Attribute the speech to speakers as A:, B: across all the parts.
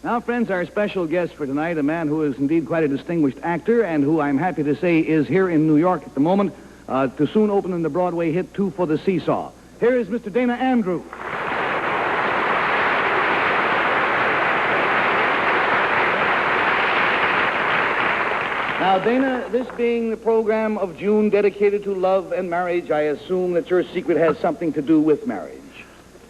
A: Now, friends, our special guest for tonight, a man who is indeed quite a distinguished actor and who I'm happy to say is here in New York at the moment to soon open in the Broadway hit Two for the Seesaw. Here is Mr. Dana Andrews. Now, Dana, this being the program of June dedicated to love and marriage, I assume that your secret has something to do with marriage.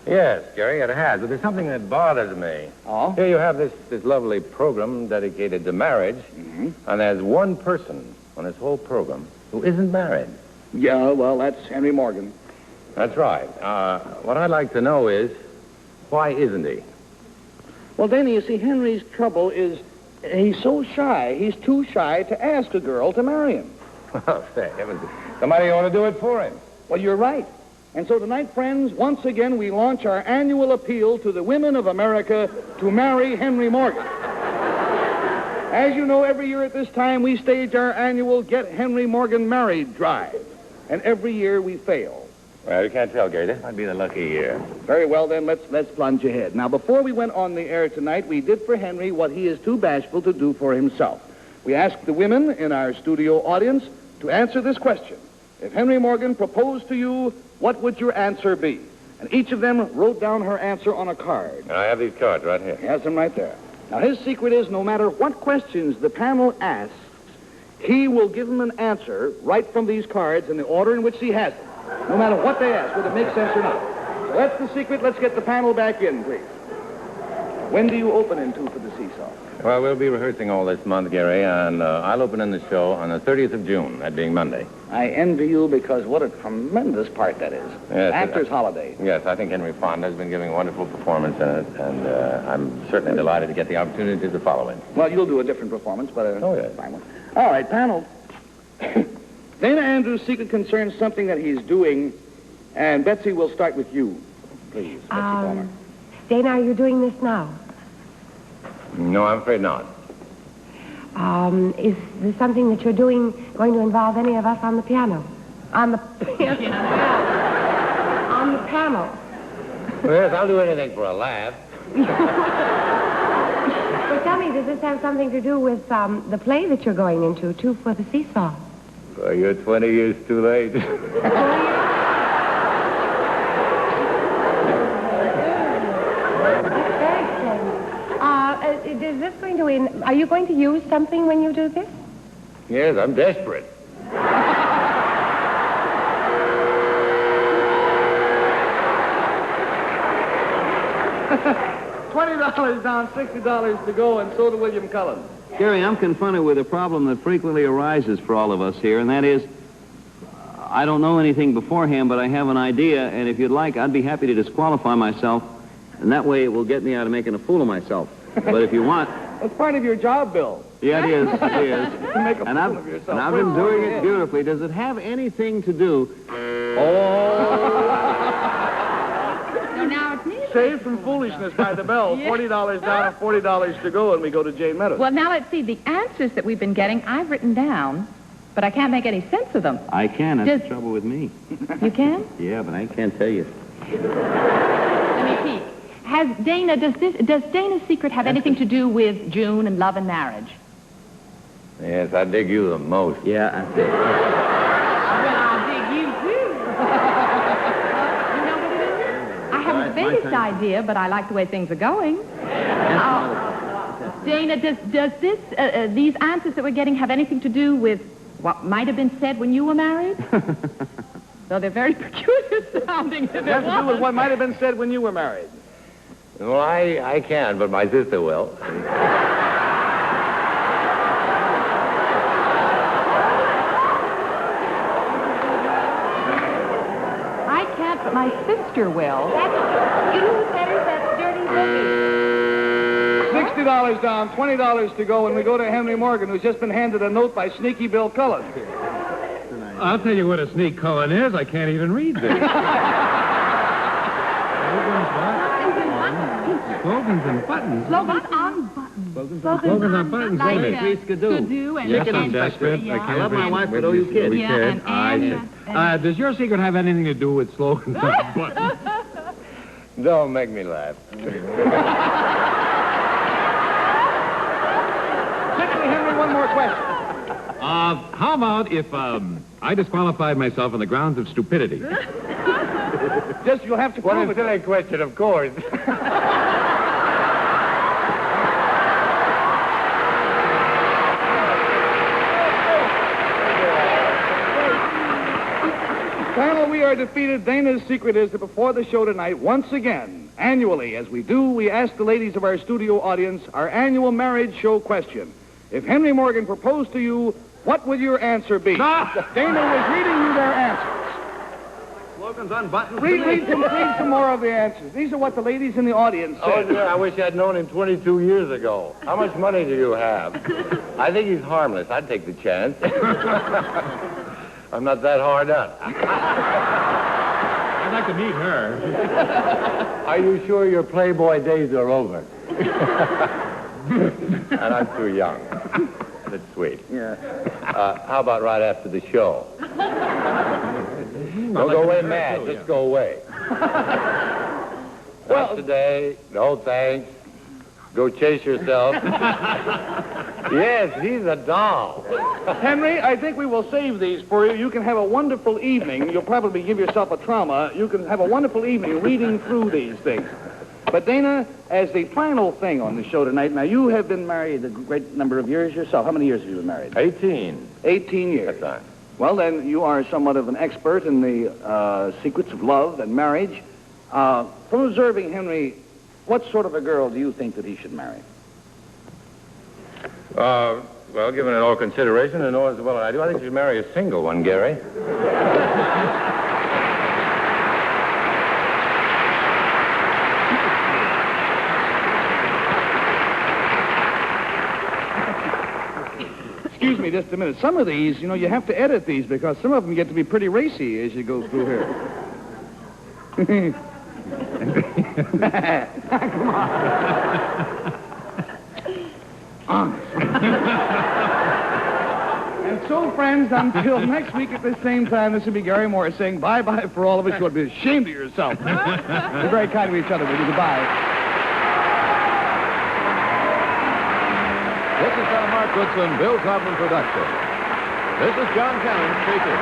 B: Yes, Gary, it has. But there's something that bothers me.
A: Oh?
B: Here you have this lovely program dedicated to marriage, and there's one person on this whole program who isn't married.
A: Yeah, well, that's Henry Morgan.
B: That's right. What I'd like to know is, why isn't he?
A: Well, Dana, you see, Henry's trouble is he's so shy. He's too shy to ask a girl to marry him.
B: Well, say, heavens, somebody ought to do it for him.
A: Well, you're right. And so tonight, friends, once again, we launch our annual appeal to the women of America to marry Henry Morgan. As you know, every year at this time, we stage our annual Get Henry Morgan Married drive. And every year we fail.
B: Well, you can't tell, Gary. This might be the lucky year.
A: Very well, then, let's plunge ahead. Now, before we went on the air tonight, we did for Henry what he is too bashful to do for himself. We asked the women in our studio audience to answer this question. If Henry Morgan proposed to you, what would your answer be? And each of them wrote down her answer on a card.
B: And I have these cards right here.
A: He has them right there. Now, his secret is no matter what questions the panel asks, he will give them an answer right from these cards in the order in which he has them. No matter what they ask, whether it makes sense or not. So that's the secret. Let's get the panel back in, please. When do you open in Two for the Seesaw?
B: Well, we'll be rehearsing all this month, Gary, and I'll open in the show on the 30th of June, that being Monday.
A: I envy you because what a tremendous part that is.
B: Yes,
A: Actor's holiday.
B: Yes, I think Henry Fonda has been giving a wonderful performance in it, and I'm certainly delighted to get the opportunity to follow him.
A: Well, you'll do a different performance, but a
B: yes.
A: fine one. All right, panel. Dana Andrews' secret concerns something that he's doing, and Betsy, we'll start with you, please. Betsy Palmer.
C: Dana, are you doing this now?
B: No, I'm afraid not.
C: Is this something that you're doing going to involve any of us on the piano? On the piano? On the panel.
B: Well, yes, I'll do anything for a laugh.
C: Well, tell me, does this have something to do with the play that you're going into, Two for the Seesaw?
B: Well, you're 20 years too late.
C: Is this going to are you going to use something when you do this?
B: Yes, I'm desperate.
A: $20 down, $60 to go, and so to William Cullen.
D: Gary, I'm confronted with a problem that frequently arises for all of us here, and that is, I don't know anything beforehand, but I have an idea, and if you'd like, I'd be happy to disqualify myself, and that way it will get me out of making a fool of myself. But if you want...
A: That's part of your job, Bill.
D: Yeah, it is. It is.
A: To make a fool of yourself.
D: And I've been doing it beautifully. Does it have anything to do...
E: So now it's me.
A: Saved from foolishness by the bell. $40 down and $40 to go, and we go to Jane Meadows.
E: Well, now let's see. The answers that we've been getting, I've written down, but I can't make any sense of them.
D: I can. That's the trouble with me.
E: You can?
D: Yeah, but I can't tell you.
E: Let me peek. Does Dana's secret have anything to do with June and love and marriage?
B: Yes, I dig you the most.
D: Yeah, I think.
E: Well, I dig you, too. You know what it is? I haven't the vaguest idea, but I like the way things are going. Dana, does these answers that we're getting have anything to do with what might have been said when you were married? So they're very peculiar sounding.
A: It has to do with what might have been said when you were married.
B: Well, I can, but my sister will.
E: I can't, but my sister will.
C: That's you said it, that's dirty Vicky.
A: $60 down, $20 to go, and we go to Henry Morgan, who's just been handed a note by Sneaky Bill Cullen.
F: I'll tell you what a sneak Cullen is. I can't even read this. Slogans and buttons.
E: Slogans on buttons.
F: Slogans on buttons.
E: Like
F: Only.
E: Skidoo and
F: Yes,
E: and-
F: I'm desperate.
E: Yeah.
F: I
D: I
F: can't
D: love my
F: read.
D: wife, but oh, you kid.
E: Yeah, and
F: I
E: and-
F: should. Does your secret have anything to do with slogans on buttons?
B: Don't make me laugh.
F: How about if I disqualified myself on the grounds of stupidity?
A: Just, you'll have to
B: What
A: prove
B: a
A: it.
B: silly question, of course.
A: Panel, we are defeated. Dana's secret is that before the show tonight, once again, annually, as we do, we ask the ladies of our studio audience our annual marriage show question. If Henry Morgan proposed to you, what would your answer be? Dana was reading you their answers.
D: Slogans unbuttoned.
A: Read some more of the answers. These are what the ladies in the audience
B: Oh,
A: said.
B: dear, I wish I'd known him 22 years ago. How much money do you have? I think he's harmless. I'd take the chance. I'm not that hard up.
F: I'd like to meet her.
B: Are you sure your Playboy days are over? And I'm too young. That's sweet.
A: Yeah.
B: How about right after the show? Don't go away mad. Just go away. Not today. No thanks. Go chase yourself. Yes, he's a doll.
A: Henry, I think we will save these for you. You can have a wonderful evening. You'll probably give yourself a trauma. You can have a wonderful evening reading through these things. But, Dana, as the final thing on the show tonight, now, you have been married a great number of years yourself. How many years have you been married?
B: 18.
A: 18 years.
B: That's right.
A: Well, then, you are somewhat of an expert in the secrets of love and marriage. From observing Henry, what sort of a girl do you think that he should marry?
B: Well, given it all consideration and know as well as I do, I think you should marry a single one, Gary.
A: Excuse me just a minute. Some of these, you know, you have to edit these because some of them get to be pretty racy as you go through here. Come on. And so, friends, until next week at the same time, this will be Gary Morris saying bye-bye for all of us. You ought to be ashamed of yourself. We're very kind to each other. Goodbye.
G: This is Mark Goodson, Bill Todman production. This is John Cannon speaking.